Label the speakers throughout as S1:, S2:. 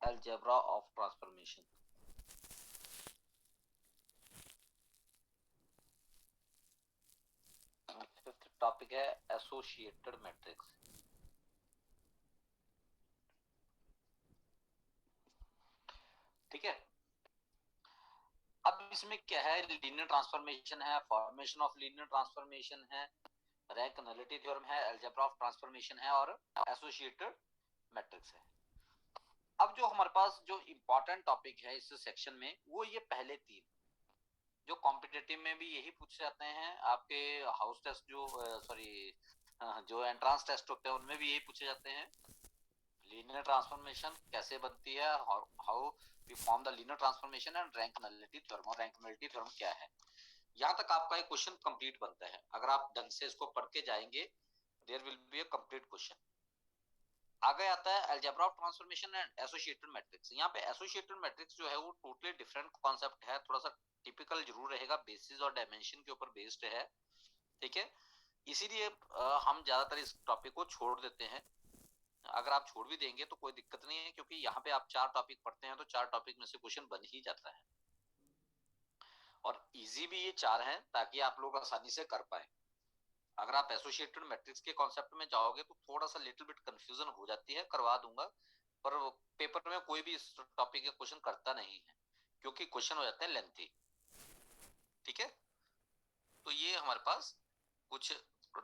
S1: algebra of transformation. Fifth topic है associated matrix. ठीक है, अब इसमें क्या है, लीनियर ट्रांसफॉर्मेशन है, फॉर्मेशन ऑफ लीनियर ट्रांसफॉर्मेशन है, रैंक नलिटी थ्योरम है, अलजेब्रा ऑफ ट्रांसफॉर्मेशन है और एसोसिएटेड मैट्रिक्स है। अब जो हमारे पास जो इंपॉर्टेंट टॉपिक है इस सेक्शन में वो ये पहले तीन, जो कॉम्पिटिटिव में भी यही पूछे जाते हैं, आपके हाउस टेस्ट जो जो एंट्रेंस टेस्ट होते हैं उनमें भी यही पूछे जाते हैं। लीनियर ट्रांसफॉर्मेशन कैसे बनती है, how we form the linear transformation and rank nullity theorem, और रैंक नलिटी थ्योरम क्या है। यहाँ तक आपका एक क्वेश्चन कंप्लीट बनता है, अगर आप ढंग से इसको पढ़ के जाएंगे there will be a complete question. आगे आता है algebra of transformation and associated matrix. यहाँ पे एसोसिएटेड मैट्रिक्स जो है वो टोटली डिफरेंट कॉन्सेप्ट है, थोड़ा सा टिपिकल जरूर रहेगा, बेसिस और डायमेंशन के ऊपर बेस्ड है। ठीक है, इसीलिए हम ज्यादातर इस टॉपिक को छोड़ देते हैं। अगर आप छोड़ भी देंगे तो कोई दिक्कत नहीं है, क्योंकि यहाँ पे आप 4 टॉपिक पढ़ते हैं तो 4 टॉपिक में से क्वेश्चन बन ही जाता है, और इजी भी ये 4 हैं ताकि आप लोग आसानी से कर पाए। अगर आप एसोसिएटेड मैट्रिक्स के कॉन्सेप्ट में जाओगे तो थोड़ा सा लिटिल बिट कंफ्यूजन हो जाती है, करवा दूंगा, पर पेपर में कोई भी इस टॉपिक के क्वेश्चन करता नहीं है क्योंकि क्वेश्चन हो जाते हैं लेंथी। ठीक है, तो ये हमारे पास कुछ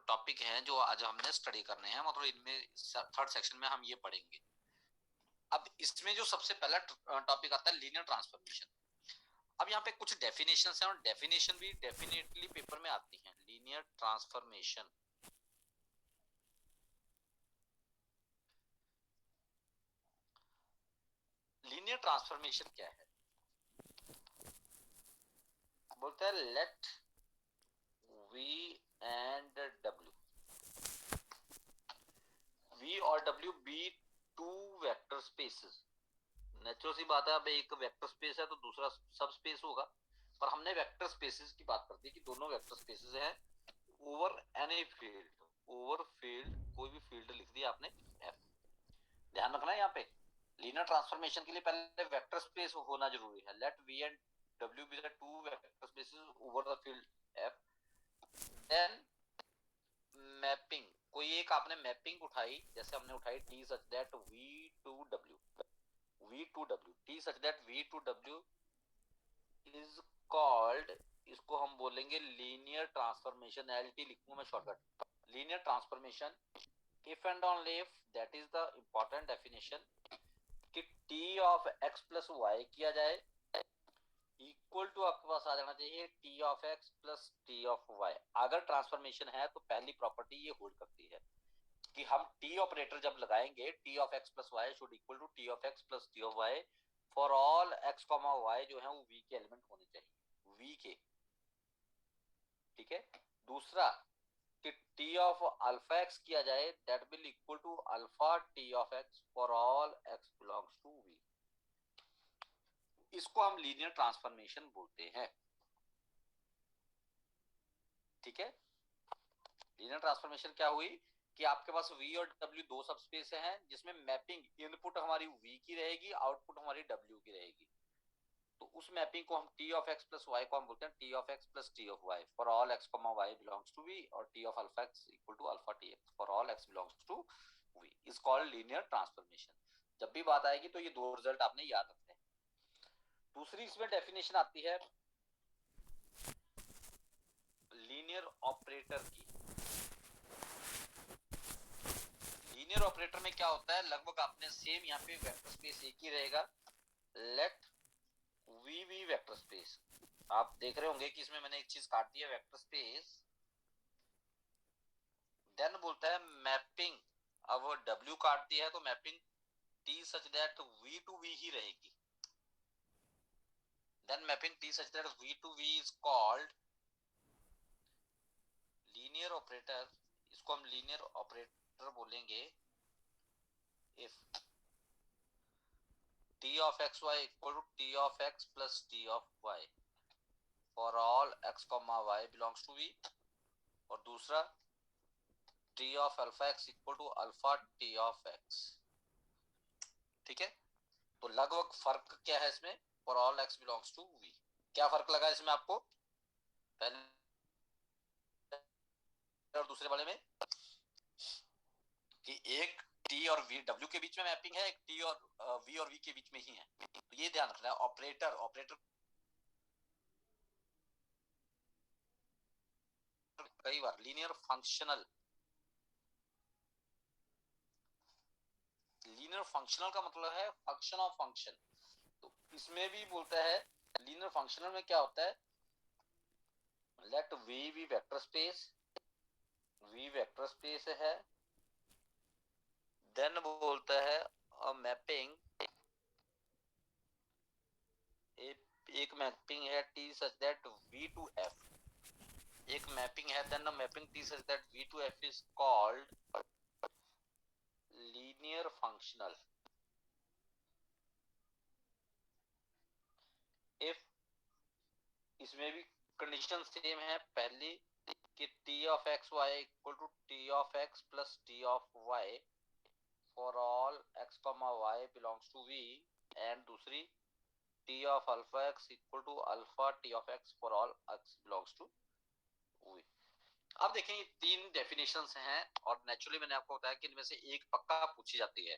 S1: टॉपिक हैं जो आज हमने स्टडी करने हैं, मतलब इनमें थर्ड सेक्शन में हम ये पढ़ेंगे। अब इसमें जो सबसे पहला टॉपिक आता है लीनियर ट्रांसफॉर्मेशन। अब यहाँ पे कुछ डेफिनेशन है और डेफिनेशन भी डेफिनेटली पेपर में आती हैं। लीनियर ट्रांसफॉर्मेशन, लीनियर ट्रांसफॉर्मेशन क्या है, बोलते हैं let V and W, V और W be two vector spaces. Natural सी बात है, अब एक वेक्टर स्पेस है तो दूसरा सब स्पेस होगा, पर हमने वेक्टर स्पेसेस की बात कर दी कि दोनों वेक्टर स्पेसेस हैं over any field. Over field, कोई भी फील्ड लिख दिया आपने F। ध्यान रखना है यहाँ पे लीनियर ट्रांसफॉर्मेशन के लिए पहले वेक्टर स्पेस होना जरूरी है। Let V and W be the two vector spaces over the field F। Then mapping, कोई एक आपने मैपिंग उठाई, जैसे हमने उठाई T such that V to W, V to W, T such that V to W is called, इसको हम बोलेंगे लीनियर ट्रांसफॉर्मेशन। LT लिखूंगा मैं shortcut, linear transformation. If and only if, that is the important definition, कि T of x plus Y किया जाए equal to, आपके पास आ जाना चाहिए T of x plus T of y। अगर ट्रांसफॉर्मेशन है तो पहली प्रॉपर्टी ये होल्ड करती है कि हम T ऑपरेटर जब लगाएंगे T of x plus y should equal to T of x plus T of y for all x comma y जो है वो V के एलिमेंट होने चाहिए, V के। ठीक है, दूसरा कि T ऑफ अल्फा x किया जाए that will equal to alpha T of x for all x belongs to V। इसको हम लीनियर ट्रांसफॉर्मेशन बोलते हैं। ठीक है, लीनियर ट्रांसफॉर्मेशन क्या हुई कि आपके पास V और W दो सबस्पेस हैं जिसमें मैपिंग इनपुट हमारी V की रहेगी, आउटपुट हमारी W की रहेगी। तो उस मैपिंग को हम T of x plus y को हम बोलते हैं T of x plus T of y for all x comma y belongs to V, और T of alpha x equal to alpha Tx for all x belongs to V is called linear transformation. जब भी बात आएगी तो ये दो result आपने याद रखने हैं। दूसरी इसमें डेफिनेशन आती है लीनियर ऑपरेटर की। लीनियर ऑपरेटर में क्या होता है, लगभग आपने सेम यहाँ पे वेक्टर स्पेस एक ही रहेगा, let V V vector space. आप देख रहे होंगे कि इसमें मैंने एक चीज काट दी है, वेक्टर स्पेस। देन बोलता है मैपिंग, अब W काट दिया है तो mapping T such that V to V ही रहेगी। Then mapping T such that V to V is called linear operator. इसको हम लीनियर ऑपरेटर बोलेंगे if T of xy equal to T of x plus T of y for all x comma y belongs to V, और दूसरा T of alpha x equal to alpha T of x। ठीक है, तो लगभग फर्क क्या है इसमें, for all x belongs to v, क्या फर्क लगा इसमें आपको पहले और दूसरे वाले में, कि एक t और v w के बीच में मैपिंग है, एक t और v और v के बीच में ही है। तो ये ध्यान रखना है। ऑपरेटर कई बार लीनियर फंक्शनल का मतलब है फंक्शन ऑफ फंक्शन। तो इसमें भी बोलता है लीनियर फंक्शनल में क्या होता है, लेट v भी vector space, v vector space है, देन बोलता है मैपिंग, एक मैपिंग है t such that v to f, एक मैपिंग है देन mapping t such that v to f is called linear functional if, इसमें भी कंडीशन सेम है पहली कि t of x y equal to t of x plus t of y for all x comma y belongs to v, and दूसरी t of alpha x equal to alpha t of x for all x belongs to v। अब देखें ये तीन definitions हैं और naturally मैंने आपको बताया कि इनमें से एक पक्का पूछी जाती है।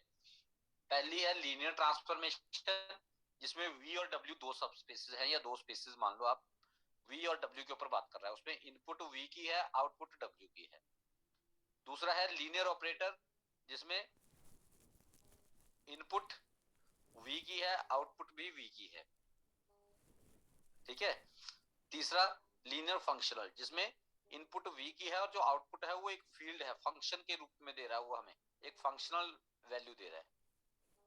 S1: पहली है लीनियर ट्रांसफॉर्मेशन जिसमें v और w दो सब स्पेसेस हैं या दो स्पेसेस मान लो आप, v और w के ऊपर बात कर रहा है, उसमें इनपुट v की है आउटपुट w की है। दूसरा है लीनियर ऑपरेटर जिसमें इनपुट v की है आउटपुट भी v की है, ठीक है। तीसरा लीनियर फंक्शनल जिसमें इनपुट v की है और जो आउटपुट है वो एक फील्ड है, फंक्शन के रूप में दे रहा है, वो हमें एक फंक्शनल वैल्यू दे रहा है,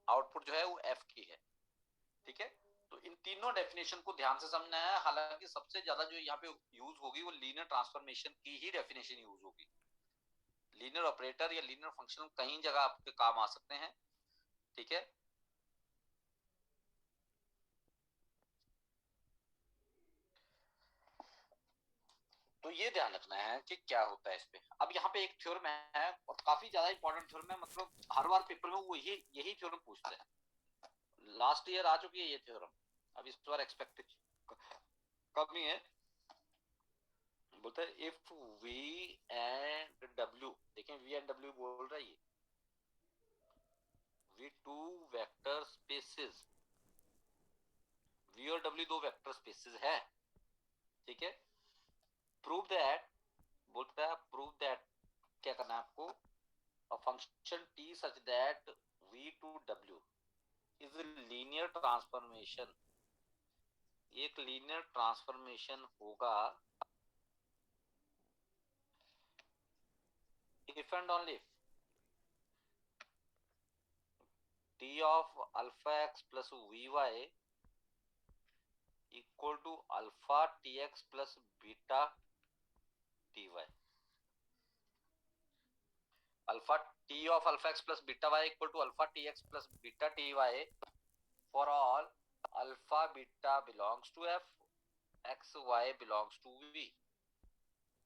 S1: आउटपुट जो है वो f की है, ठीक है। तो इन तीनों डेफिनेशन को ध्यान से समझना है, हालांकि सबसे ज्यादा जो यहाँ पे यूज होगी वो लीनियर ट्रांसफॉर्मेशन की ही डेफिनेशन यूज होगी। लीनियर ऑपरेटर या लीनियर फंक्शन कहीं जगह आपके काम आ सकते हैं, ठीक है। तो ये ध्यान रखना है कि क्या होता है इस पे। अब यहाँ पे एक थ्योरम है और काफी ज्यादा इंपॉर्टेंट थ्योरम है, मतलब हर बार पेपर में वो यही थ्योरम पूछते हैं, लास्ट ईयर आ चुकी है ये थ्योरम, अब इस बार एक्सपेक्टेड कमी है। बोलता है इफ v एंड w, देखें v एंड w बोल रहा है ये, v two vector spaces, v और w दो वेक्टर स्पेसेस है, ठीक है। प्रूव दैट, बोलता है प्रूव दैट, क्या करना है आपको, a function t such that v to w is a linear transformation, एक लीनियर ट्रांसफॉर्मेशन होगा if and only if t of alpha x plus vy equal to alpha tx plus beta ty, alpha t of alpha x plus beta y equal to alpha tx plus beta ty for all alpha beta belongs to f, x y belongs to v।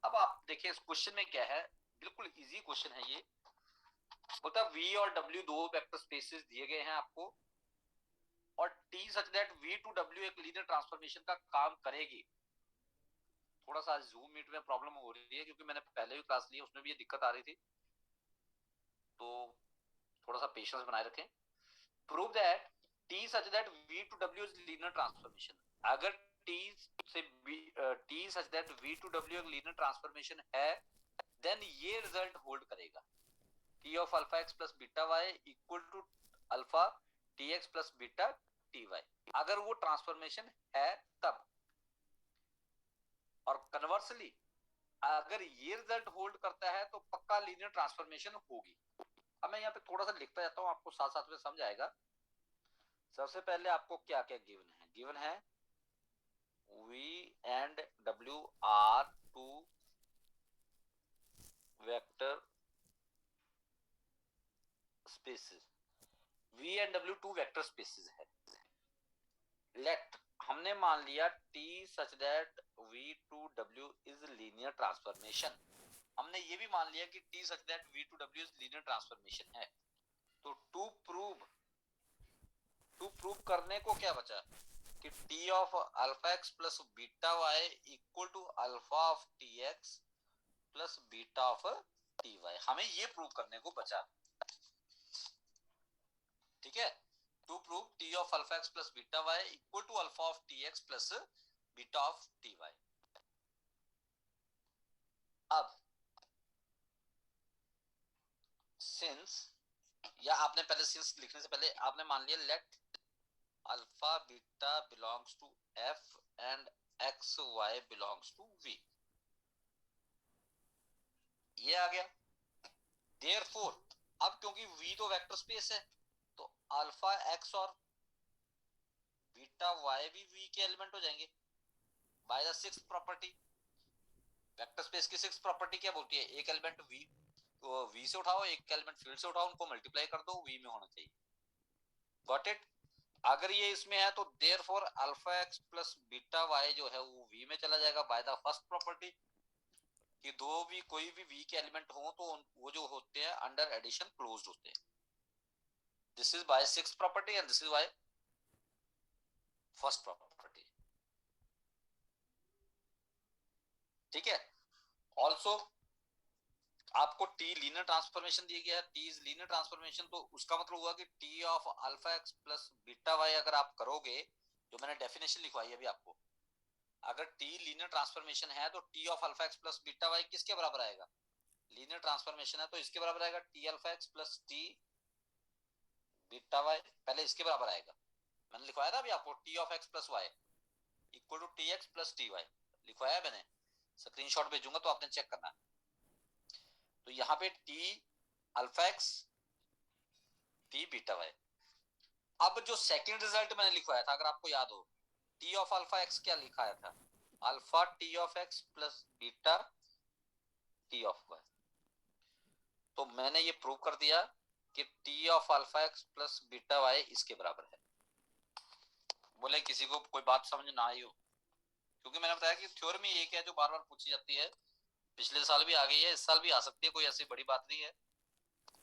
S1: अब आप देखिए इस question में क्या है, बिल्कुल easy question है ये। बोलता है v और w दो वेक्टर स्पेसेस दिए गए हैं आपको और t such that v to w एक लीनियर ट्रांसफॉर्मेशन का काम करेगी। थोड़ा सा जूम मीट में प्रॉब्लम हो रही है क्योंकि मैंने पहले भी क्लास ली, उसमें भी ये दिक्कत आ रही थी, तो थोड़ा सा पेशेंस बनाए रखें। Prove that t such that v to w is linear transformation, अगर t से t such that v to w एक लीनियर ट्रांसफॉर्मेशन है देन ये रिजल्ट होल्ड करेगा, t of alpha x plus beta y equal to alpha tx plus beta ty, अगर वो transformation है तब। और कन्वर्सली अगर ये रिजल्ट होल्ड करता है तो पक्का लीनियर ट्रांसफॉर्मेशन होगी। अब मैं यहाँ पे थोड़ा सा लिखता जाता हूँ, आपको साथ साथ में समझ आएगा। सबसे पहले आपको क्या क्या गिवन है v and w are two vector spaces, v and w two vector spaces है। लेट हमने मान लिया t such that v to w is linear transformation, हमने ये भी मान लिया कि t such that v to w is linear transformation है। तो टू प्रूव टू प्रूव करने को क्या बचा कि T of alpha x plus beta Y equal to alpha of T x plus beta of T y, हमें ये prove करने को बचा। ठीक है, to prove T of alpha x plus beta Y equal to alpha of T x plus beta of T y. अब since, या आपने पहले सिंस लिखने से पहले आपने मान लिया let alpha beta belongs to F and x Y belongs to V, ये आ गया। देयरफॉर अब क्योंकि वी तो वेक्टर स्पेस है, तो अल्फा एक्स और बीटा वाई भी वी के एलिमेंट हो जाएंगे by the sixth property. Vector space की सिक्स्थ प्रॉपर्टी क्या बोलती है, एक एलिमेंट वी, तो वी से उठाओ, एक एलिमेंट फील्ड से उठाओ, उनको मल्टीप्लाई कर दो, वी में होना चाहिए। Got it. अगर ये इसमें है तो therefore alpha x plus beta y जो है वो वी में चला जाएगा बाय द फर्स्ट प्रॉपर्टी, कि दो भी कोई भी वी के एलिमेंट हो तो वो जो होते हैं अंडर एडिशन क्लोज्ड होते हैं। This is by sixth property and this is by first property. ठीक है, ऑल्सो आपको टी लीनियर ट्रांसफॉर्मेशन दिया गया है, टी इज लीनियर ट्रांसफॉर्मेशन, तो उसका मतलब हुआ कि T of alpha x plus beta y अगर आप करोगे, जो मैंने डेफिनेशन लिखवाई अभी आपको, अगर टी लीनियर ट्रांसफॉर्मेशन है तो T of alpha x plus beta y किसके बराबर आएगा, लीनियर ट्रांसफॉर्मेशन है तो इसके बराबर आएगा T alpha x plus T beta y, पहले इसके बराबर आएगा। मैंने लिखवाया था अभी आपको T of x plus y equal to T x plus T y, लिखवाया मैंने, स्क्रीनशॉट भेजूंगा तो आपने चेक करना। तो यहाँ पे T alpha x T beta y. अब जो सेकंड रिजल्ट मैंने लिखवाया था, अगर आपको याद हो, टी ऑफ अल्फा एक्स क्या लिखाया था, alpha T of x plus beta T of y. तो मैंने ये प्रूव कर दिया कि T of alpha x plus beta y इसके बराबर है। बोले किसी को कोई बात समझ ना आई हो, क्योंकि मैंने बताया कि थ्योरम ही एक है जो बार बार पूछी जाती है, पिछले साल भी आ गई है, इस साल भी आ सकती है, कोई ऐसी बड़ी बात नहीं है।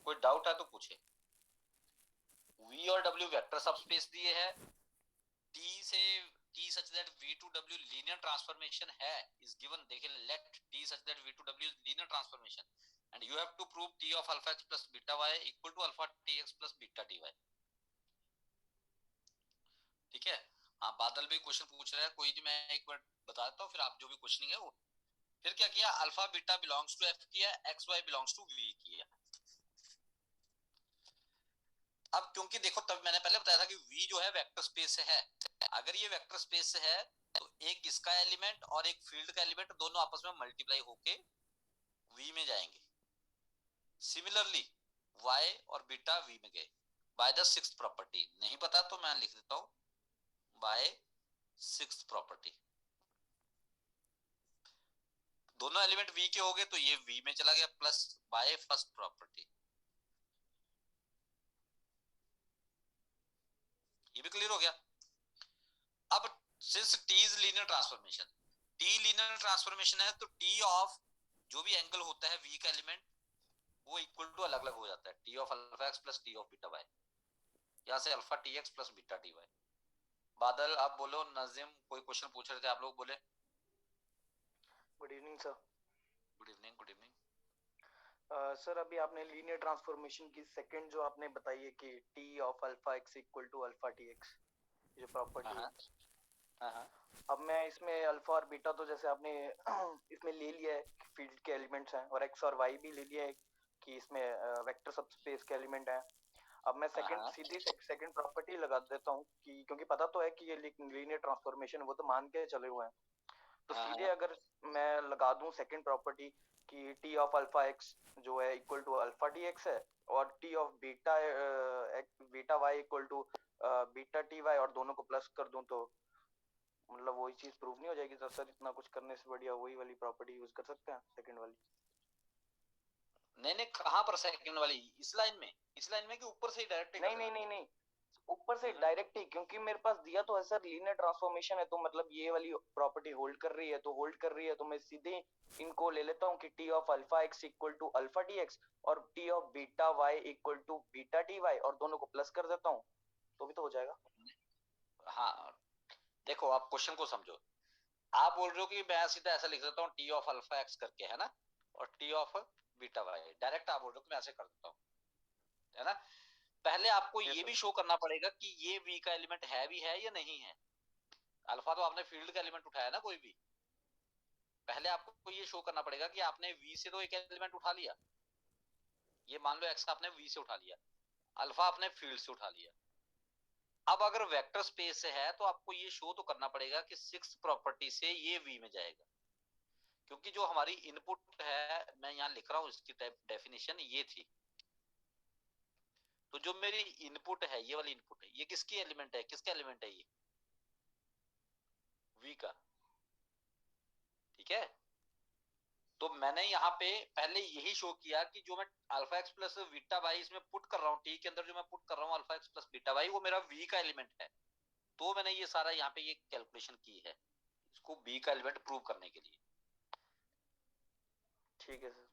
S1: कोई डाउट है तो पूछे। वी और डब्ल्यू वेक्टर सबस्पेस दिए है, टी से T such that v to w linear transformation है इज गिवन। देखिए let T such that v to w linear transformation and you have to prove T of alpha x plus beta Y equal to alpha T x plus beta T y. ठीक है, हाँ बादल भी question पूछ रहे हैं, कोई नहीं मैं एक बार बता देता हूँ, फिर आप जो भी क्वेश्चनिंग है वो। फिर क्या किया, alpha beta belongs to F किया, X Y belongs to V किया। अब क्योंकि देखो तब मैंने पहले बताया था कि v जो है वेक्टर स्पेस है, अगर ये वेक्टर स्पेस है तो एक इसका एलिमेंट और एक फील्ड का एलिमेंट दोनों आपस में मल्टीप्लाई होके v में जाएंगे। सिमिलरली y और बीटा v में गए बाय द सिक्स्थ प्रॉपर्टी, नहीं पता तो मैं लिख देता हूं बाय सिक्स्थ प्रॉपर्टी। दोनों एलिमेंट v के हो गए तो ये v में चला गया, प्लस बाय फर्स्ट प्रॉपर्टी। ये भी क्लियर हो गया। अब since T is linear transformation, T linear transformation है तो टी ऑफ जो भी एंगल होता है v का एलिमेंट वो इक्वल टू अलग अलग हो जाता है, T of alpha x plus T of beta y, यहाँ से alpha T x plus beta T y. Badal आप बोलो, नजीम कोई क्वेश्चन पूछ रहे थे, आप लोग बोले।
S2: Good evening sir.
S1: Good evening, good evening.
S2: Sir अभी आपने लीनियर ट्रांसफॉर्मेशन की सेकंड जो आपने बताई है कि T of alpha x equal to alpha T x, जो प्रॉपर्टी है, अब मैं इसमें अल्फा और बीटा तो जैसे आपने इसमें ले लिया है फील्ड के एलिमेंट्स हैं, और एक्स और वाई भी ले लिया है कि इसमें वेक्टर सबस्पेस के एलिमेंट हैं। अब मैं सीधी सेकंड प्रॉपर्टी लगा देता हूँ कि क्योंकि पता तो है कि ये लीनियर ट्रांसफॉर्मेशन वो तो मान के चले हुए हैं, तो सीधे अगर मैं लगा दूं सेकंड प्रॉपर्टी कि टी ऑफ अल्फा एक्स जो है equal to alpha T x है, और T of beta beta Y equal to beta T Y, और दोनों को प्लस कर दूं, तो मतलब वही चीज प्रूव नहीं हो जाएगी? तो सर इतना कुछ करने से बढ़िया वही वाली प्रॉपर्टी यूज कर सकते हैं, सेकंड वाली।
S1: नहीं नहीं, कहां पर सेकंड वाली, इस लाइन में, इस लाइन में कि ऊपर से ही डायरेक्ट?
S2: नहीं नहीं नहीं नहीं, ऊपर से डायरेक्ट ही, क्योंकि मेरे पास दिया तो है सर लीनियर ट्रांसफॉर्मेशन है, तो मतलब ये वाली प्रॉपर्टी होल्ड कर रही है, तो होल्ड कर रही है, तो मैं सीधे इनको ले लेता हूँ कि T of alpha x equal to alpha T X और T of beta Y equal to beta T Y, और दोनों को प्लस कर देता हूँ, तो भी तो हो जाएगा।
S1: हाँ देखो, आप क्वेश्चन को समझो। आप बोल रहे हो कि मैं सीधा ऐसा लिख देता हूँ टी ऑफ अल्फा एक्स करके, है ना, और T of beta y, direct आप बोल रहे हो कि मैं ऐसे कर देता हूँ, है ना। पहले आपको
S2: यस
S1: ये
S2: सर।
S1: भी शो करना पड़ेगा कि ये वी का एलिमेंट है भी है या नहीं है। अल्फा तो आपने फील्ड का एलिमेंट उठाया ना कोई भी, पहले आपको ये शो करना पड़ेगा कि आपने वी से तो एक एलिमेंट उठा लिया, ये मान लो एक्स आपने वी से उठा लिया, अल्फा आपने फील्ड से उठा लिया। अब अगर वेक्टर स्पेस से है तो आपको ये शो तो करना पड़ेगा कि सिक्स प्रॉपर्टी से ये वी में जाएगा, क्योंकि जो हमारी इनपुट है, मैं यहाँ लिख रहा हूँ इसकी डेफिनेशन ये थी। तो जो मेरी इनपुट है, ये वाली इनपुट है, ये किसकी एलिमेंट है, किसका एलिमेंट है, ये वी का, ठीक है। तो मैंने यहाँ पे पहले यही शो किया कि जो मैं alpha x plus beta y इसमें पुट कर रहा हूँ, टी के अंदर जो मैं पुट कर रहा हूँ alpha x plus beta y, वो मेरा वी का एलिमेंट है। तो मैंने ये सारा यहाँ पे ये कैलकुलेशन की है इसको बी का एलिमेंट प्रूव करने के लिए।
S2: ठीक है सर।